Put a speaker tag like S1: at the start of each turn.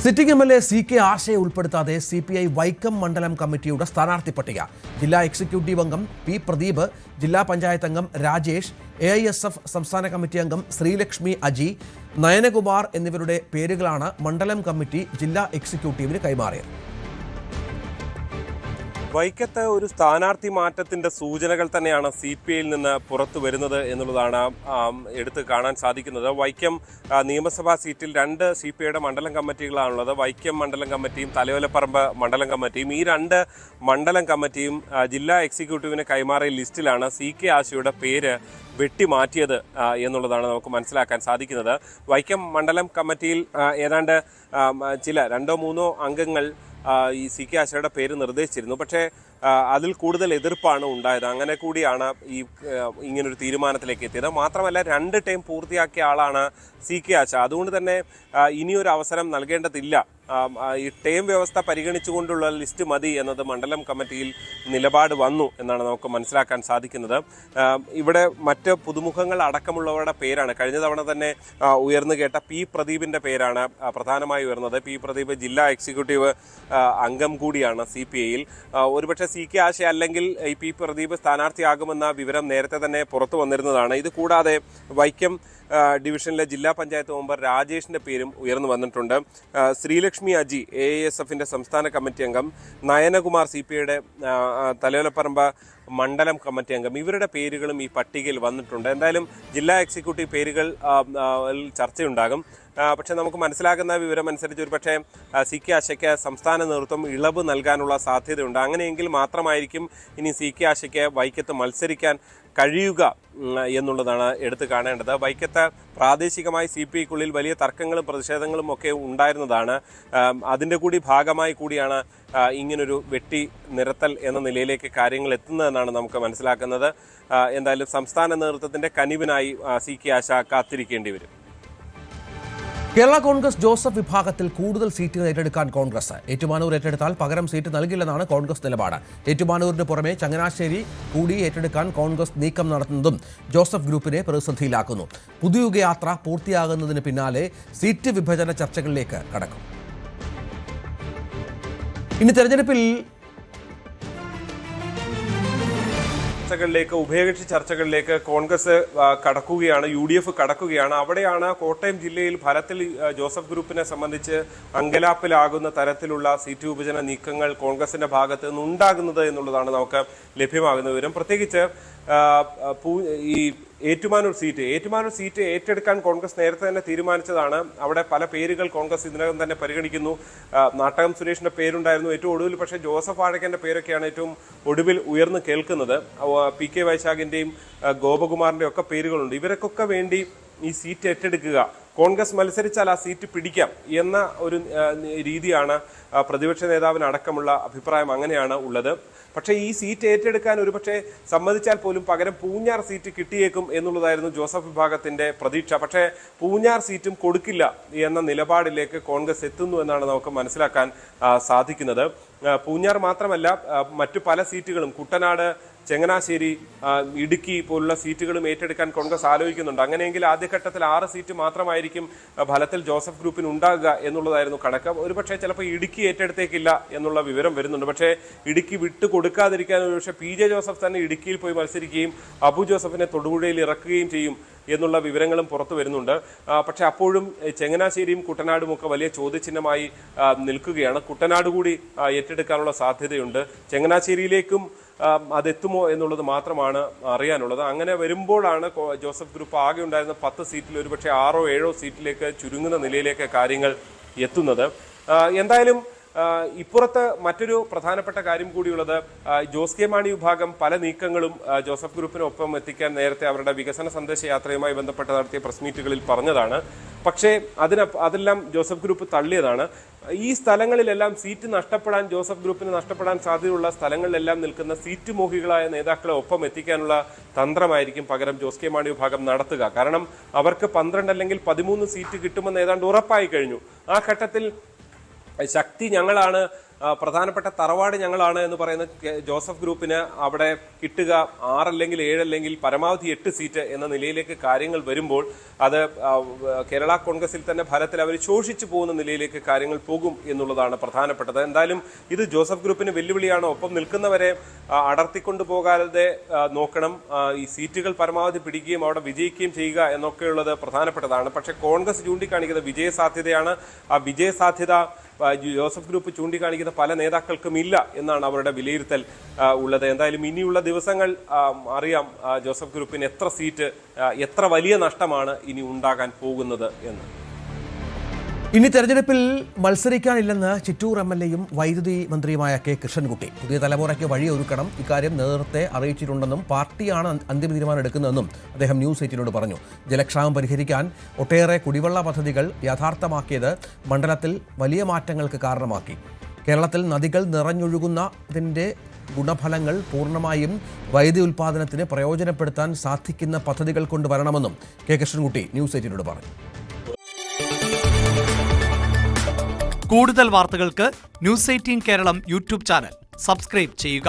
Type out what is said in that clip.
S1: Sitting MLA CK ആശയെ ഉൾപ്പെടുത്താതെ CPI Vaikom മണ്ഡലം കമ്മിറ്റിയുടെ സ്ഥാനാർത്ഥി പട്ടിക. ജില്ലാ എക്സിക്യൂട്ടീവ് അംഗം P. പ്രദീപ്, ജില്ലാ പഞ്ചായത്ത് അംഗം രാജേഷ്, AISF സംസ്ഥാന കമ്മിറ്റി അംഗം ശ്രീലക്ഷ്മി അജി, നയനകുമാർ എന്നിവരുടെ പേരുകളാണ് മണ്ഡലം കമ്മിറ്റി ജില്ലാ എക്സിക്യൂട്ടീവിന് കൈമാറിയത്.
S2: വൈക്കത്ത് ഒരു സ്ഥാനാർത്ഥി മാറ്റത്തിന്റെ സൂചനകൾ തന്നെയാണ് CPIയിൽ നിന്ന് പുറത്തു വരുന്നത് എന്നുള്ളതാണ് എടുത്ത് കാണാൻ സാധിക്കുന്നത്. വൈക്കം നിയമസഭാ സീറ്റിൽ 2 CPIയുടെ മണ്ഡലം കമ്മിറ്റികളാണുള്ളത്. വൈക്കം മണ്ഡലം കമ്മിറ്റിയും തലയോലപ്പറമ്പ് മണ്ഡലം കമ്മിറ്റിയും. ഈ 2 മണ്ഡലം കമ്മിറ്റിയും ജില്ലാ എക്സിക്യൂട്ടീവിന് കൈമാറിയ ലിസ്റ്റിലാണ് CK ആശയുടെ പേര് വെട്ടിമാറ്റിയത് എന്നുള്ളതാണ് നമുക്ക് മനസ്സിലാക്കാൻ സാധിക്കുന്നത്. വൈക്കം മണ്ഡലം കമ്മിറ്റിയിൽ ഏതാണ്ട് ചില 2-3 അംഗങ്ങൾ ഈ CK ആശയുടെ പേര് നിർദ്ദേശിച്ചിരുന്നു. പക്ഷേ അതിൽ കൂടുതൽ എതിർപ്പാണ് ഉണ്ടായത്. അങ്ങനെ കൂടിയാണ് ഇങ്ങനൊരു തീരുമാനത്തിലേക്ക് എത്തിയത്. മാത്രമല്ല 2 ടേം പൂർത്തിയാക്കിയ ആളാണ് CK ആശ. അതുകൊണ്ട് തന്നെ ഇനിയൊരു അവസരം നൽകേണ്ടതില്ല, ഈ ടേം വ്യവസ്ഥ പരിഗണിച്ചുകൊണ്ടുള്ള ലിസ്റ്റ് മതി എന്നത് മണ്ഡലം കമ്മിറ്റിയിൽ നിലപാട് വന്നു എന്നാണ് നമുക്ക് മനസ്സിലാക്കാൻ സാധിക്കുന്നത്. ഇവിടെ മറ്റ് പുതുമുഖങ്ങൾ അടക്കമുള്ളവരുടെ പേരാണ് കഴിഞ്ഞ തവണ തന്നെ ഉയർന്നു കേട്ട P. പ്രദീപിൻ്റെ പേരാണ് പ്രധാനമായി ഉയർന്നത്. P. പ്രദീപ് ജില്ലാ എക്സിക്യൂട്ടീവ് അംഗം കൂടിയാണ് CPIയിൽ. ഒരുപക്ഷെ CK ആശ അല്ലെങ്കിൽ ഈ P. പ്രദീപ് സ്ഥാനാർത്ഥിയാകുമെന്ന വിവരം നേരത്തെ തന്നെ പുറത്തു വന്നിരുന്നതാണ്. ഇത് കൂടാതെ വൈക്കം ഡിവിഷനിലെ ജില്ലാ പഞ്ചായത്ത് മെമ്പർ രാജേഷിൻ്റെ പേരും ഉയർന്നു വന്നിട്ടുണ്ട്. ശ്രീലക്ഷ്മി അജി AISFിൻ്റെ സംസ്ഥാന കമ്മിറ്റി അംഗം, നയനകുമാർ CPIയുടെ തലയോലപ്പറമ്പ് മണ്ഡലം കമ്മിറ്റി അംഗം, ഇവരുടെ പേരുകളും ഈ പട്ടികയിൽ വന്നിട്ടുണ്ട്. എന്തായാലും ജില്ലാ എക്സിക്യൂട്ടീവ് പേരുകൾ ചർച്ചയുണ്ടാകും. പക്ഷേ നമുക്ക് മനസ്സിലാക്കുന്ന വിവരം അനുസരിച്ച് ഒരുപക്ഷെ CK ആശയ്ക്ക് സംസ്ഥാന നേതൃത്വം ഇളവ് നൽകാനുള്ള സാധ്യതയുണ്ട്. അങ്ങനെയെങ്കിൽ മാത്രമായിരിക്കും ഇനി CK ആശയ്ക്ക് വൈക്കത്ത് മത്സരിക്കാൻ കഴിയുക എന്നുള്ളതാണ് എടുത്തു കാണേണ്ടത്. വൈക്കത്ത് പ്രാദേശികമായി CPIക്കുള്ളിൽ വലിയ തർക്കങ്ങളും പ്രതിഷേധങ്ങളും ഒക്കെ ഉണ്ടായിരുന്നതാണ്. അതിൻ്റെ കൂടി ഭാഗമായി കൂടിയാണ് ഇങ്ങനൊരു വെട്ടി നിരത്തൽ എന്ന നിലയിലേക്ക് കാര്യങ്ങൾ എത്തുന്നതെന്നാണ് നമുക്ക് മനസ്സിലാക്കുന്നത്. എന്തായാലും സംസ്ഥാന നേതൃത്വത്തിൻ്റെ കനിവിനായി CK ആശ കാത്തിരിക്കേണ്ടി വരും.
S1: കേരള കോൺഗ്രസ് ജോസഫ് വിഭാഗത്തിൽ കൂടുതൽ സീറ്റുകൾ ഏറ്റെടുക്കാൻ കോൺഗ്രസ്. ഏറ്റുമാനൂർ ഏറ്റെടുത്താൽ പകരം സീറ്റ് നൽകില്ലെന്നാണ് കോൺഗ്രസ് നിലപാട്. ഏറ്റുമാനൂരിന് പുറമെ ചങ്ങനാശ്ശേരി കൂടി ഏറ്റെടുക്കാൻ കോൺഗ്രസ് നീക്കം നടത്തുന്നതും ജോസഫ് ഗ്രൂപ്പിനെ പ്രതിസന്ധിയിലാക്കുന്നു. പുതുയുഗയാത്ര പൂർത്തിയാകുന്നതിന് പിന്നാലെ സീറ്റ് വിഭജന ചർച്ചകളിലേക്ക് കടക്കും. ഇനി തെരഞ്ഞെടുപ്പിൽ
S2: ഉഭയകക്ഷി ചർച്ചകളിലേക്ക് കോൺഗ്രസ് കടക്കുകയാണ്, UDF കടക്കുകയാണ്. അവിടെയാണ് കോട്ടയം ജില്ലയിൽ ഫലത്തിൽ ജോസഫ് ഗ്രൂപ്പിനെ സംബന്ധിച്ച് അങ്കലാപ്പിലാകുന്ന തരത്തിലുള്ള സീറ്റ് വിഭജന നീക്കങ്ങൾ കോൺഗ്രസിന്റെ ഭാഗത്ത് നിന്ന് ഉണ്ടാകുന്നത് എന്നുള്ളതാണ് നമുക്ക് ലഭ്യമാകുന്ന വിവരം. പ്രത്യേകിച്ച് ഈ ഏറ്റുമാനൂർ സീറ്റ് ഏറ്റെടുക്കാൻ കോൺഗ്രസ് നേരത്തെ തന്നെ തീരുമാനിച്ചതാണ്. അവിടെ പല പേരുകൾ കോൺഗ്രസ് ഇതിനകം തന്നെ പരിഗണിക്കുന്നു. നാട്ടകം സുരേഷിന്റെ പേരുണ്ടായിരുന്നു ഏറ്റവും ഒടുവിൽ. പക്ഷേ ജോസഫ് വാഴക്കന്റെ പേരൊക്കെയാണ് ഏറ്റവും ഒടുവിൽ ഉയർന്നു കേൾക്കുന്നത്. PK വൈശാഖിന്റെയും ഗോപകുമാറിന്റെയും ഒക്കെ പേരുകളുണ്ട്. ഇവർക്കൊക്കെ വേണ്ടി ഈ സീറ്റ് ഏറ്റെടുക്കുക, കോൺഗ്രസ് മത്സരിച്ചാൽ ആ സീറ്റ് പിടിക്കാം എന്ന ഒരു രീതിയാണ് പ്രതിപക്ഷ നേതാവിന് അടക്കമുള്ള അഭിപ്രായം. അങ്ങനെയാണ് ഉള്ളത്. പക്ഷേ ഈ സീറ്റ് ഏറ്റെടുക്കാൻ ഒരുപക്ഷെ സമ്മതിച്ചാൽ പോലും പകരം പൂഞ്ഞാർ സീറ്റ് കിട്ടിയേക്കും എന്നുള്ളതായിരുന്നു ജോസഫ് വിഭാഗത്തിന്റെ പ്രതീക്ഷ. പക്ഷേ പൂഞ്ഞാർ സീറ്റും കൊടുക്കില്ല എന്ന നിലപാടിലേക്ക് കോൺഗ്രസ് എത്തുന്നു എന്നാണ് നമുക്ക് മനസ്സിലാക്കാൻ സാധിക്കുന്നത്. പൂഞ്ഞാർ മാത്രമല്ല, മറ്റു പല സീറ്റുകളും കുട്ടനാട്, ചങ്ങനാശ്ശേരി, ഇടുക്കി പോലുള്ള സീറ്റുകളും ഏറ്റെടുക്കാൻ കോൺഗ്രസ് ആലോചിക്കുന്നുണ്ട്. അങ്ങനെയെങ്കിൽ ആദ്യഘട്ടത്തിൽ 6 സീറ്റ് മാത്രമായിരിക്കും ഫലത്തിൽ ജോസഫ് ഗ്രൂപ്പിന് ഉണ്ടാകുക എന്നുള്ളതായിരുന്നു കണക്ക്. ഒരുപക്ഷെ ചിലപ്പോൾ ഇടുക്കി ഏറ്റെടുത്തേക്കില്ല എന്നുള്ള വിവരം വരുന്നുണ്ട്. പക്ഷേ ഇടുക്കി വിട്ടുകൊടുക്കാതിരിക്കാൻ ഒരുപക്ഷെ PJ ജോസഫ് തന്നെ ഇടുക്കിയിൽ പോയി മത്സരിക്കുകയും അബു ജോസഫിനെ തൊടുപുഴയിൽ ഇറക്കുകയും ചെയ്യും എന്നുള്ള വിവരങ്ങളും പുറത്തു വരുന്നുണ്ട്. പക്ഷെ അപ്പോഴും ചങ്ങനാശ്ശേരിയും കുട്ടനാടും ഒക്കെ വലിയ ചോദ്യചിഹ്നമായി നിൽക്കുകയാണ്. കുട്ടനാട് കൂടി ഏറ്റെടുക്കാനുള്ള സാധ്യതയുണ്ട്. ചങ്ങനാശ്ശേരിയിലേക്കും അതെത്തുമോ എന്നുള്ളത് മാത്രമാണ് അറിയാനുള്ളത്. അങ്ങനെ വരുമ്പോഴാണ് ജോസഫ് ഗ്രൂപ്പ് ആകെ ഉണ്ടായിരുന്ന 10 സീറ്റിൽ ഒരുപക്ഷെ 6-7 സീറ്റിലേക്ക് ചുരുങ്ങുന്ന നിലയിലേക്ക് കാര്യങ്ങൾ എത്തുന്നത്. എന്തായാലും ഇപ്പുറത്ത് മറ്റൊരു പ്രധാനപ്പെട്ട കാര്യം കൂടിയുള്ളത്, ജോസ് കെ മാണി വിഭാഗം പല നീക്കങ്ങളും ജോസഫ് ഗ്രൂപ്പിനൊപ്പം എത്തിക്കാൻ നേരത്തെ അവരുടെ വികസന സന്ദേശ യാത്രയുമായി ബന്ധപ്പെട്ട് നടത്തിയ പ്രസ് മീറ്റുകളിൽ പറഞ്ഞതാണ്. പക്ഷേ അതെല്ലാം ജോസഫ് ഗ്രൂപ്പ് തള്ളിയതാണ്. ഈ സ്ഥലങ്ങളിലെല്ലാം സീറ്റ് നഷ്ടപ്പെടാൻ, ജോസഫ് ഗ്രൂപ്പിന് നഷ്ടപ്പെടാൻ സാധ്യതയുള്ള സ്ഥലങ്ങളിലെല്ലാം നിൽക്കുന്ന സീറ്റ് മോഹികളായ നേതാക്കളെ ഒപ്പം എത്തിക്കാനുള്ള തന്ത്രമായിരിക്കും പകരം ജോസ് കെ മാണി വിഭാഗം നടത്തുക. കാരണം അവർക്ക് 12 അല്ലെങ്കിൽ 13 സീറ്റ് കിട്ടുമെന്ന് ഏതാണ്ട് ഉറപ്പായി കഴിഞ്ഞു. ആ ഘട്ടത്തിൽ ശക്തി ഞങ്ങളാണ് പ്രധാനപ്പെട്ട തറവാട് ഞങ്ങളാണ് എന്ന് പറയുന്ന ജോസഫ് ഗ്രൂപ്പിന് അവിടെ കിട്ടുക 6 അല്ലെങ്കിൽ 7 അല്ലെങ്കിൽ പരമാവധി 8 സീറ്റ് എന്ന നിലയിലേക്ക് കാര്യങ്ങൾ വരുമ്പോൾ അത് കേരള കോൺഗ്രസിൽ തന്നെ ഫലത്തിൽ അവർ ശോഷിച്ചു പോകുന്ന നിലയിലേക്ക് കാര്യങ്ങൾ പോകും എന്നുള്ളതാണ് പ്രധാനപ്പെട്ടത്. എന്തായാലും ഇത് ജോസഫ് ഗ്രൂപ്പിന് വെല്ലുവിളിയാണ്. ഒപ്പം നിൽക്കുന്നവരെ അടർത്തിക്കൊണ്ടു പോകാതെ നോക്കണം. ഈ സീറ്റുകൾ പരമാവധി പിടിക്കുകയും അവിടെ വിജയിക്കുകയും ചെയ്യുക എന്നൊക്കെയുള്ളത് പ്രധാനപ്പെട്ടതാണ്. പക്ഷേ കോൺഗ്രസ് ചൂണ്ടിക്കാണിക്കുന്ന വിജയസാധ്യതയാണ്. ആ വിജയസാധ്യത ജോസഫ് ഗ്രൂപ്പ് ചൂണ്ടിക്കാണിക്കുന്ന പല നേതാക്കൾക്കും ഇല്ല എന്നാണ് അവരുടെ വിലയിരുത്തൽ ഉള്ളത്. എന്തായാലും ഇനിയുള്ള ദിവസങ്ങൾ അറിയാം ജോസഫ് ഗ്രൂപ്പിന് എത്ര സീറ്റ്, എത്ര വലിയ നഷ്ടമാണ് ഇനി ഉണ്ടാകാൻ പോകുന്നത് എന്ന്.
S1: ഇനി തെരഞ്ഞെടുപ്പിൽ മത്സരിക്കാനില്ലെന്ന് ചിറ്റൂർ MLAയും വൈദ്യുതി മന്ത്രിയുമായ കെ കൃഷ്ണൻകുട്ടി. പുതിയ തലമുറയ്ക്ക് വഴിയൊരുക്കണം, ഇക്കാര്യം നേരത്തെ അറിയിച്ചിട്ടുണ്ടെന്നും പാർട്ടിയാണ് അന്തിമ തീരുമാനം എടുക്കുന്നതെന്നും അദ്ദേഹം ന്യൂസ് 18നോട് പറഞ്ഞു. ജലക്ഷാമം പരിഹരിക്കാൻ ഒട്ടേറെ കുടിവെള്ള പദ്ധതികൾ യാഥാർത്ഥ്യമാക്കിയത് മണ്ഡലത്തിൽ വലിയ മാറ്റങ്ങൾക്ക് കാരണമാക്കി. കേരളത്തിൽ നദികൾ നിറഞ്ഞൊഴുകുന്നതിൻ്റെ ഗുണഫലങ്ങൾ പൂർണ്ണമായും വൈദ്യുതി ഉൽപ്പാദനത്തിന് പ്രയോജനപ്പെടുത്താൻ സാധിക്കുന്ന പദ്ധതികൾ കൊണ്ടുവരണമെന്നും കെ കൃഷ്ണൻകുട്ടി ന്യൂസ് 18നോട് പറഞ്ഞു.
S3: കൂടുതൽ വാർത്തകൾക്ക് news 18 Keralam YouTube channel subscribe ചെയ്യുക.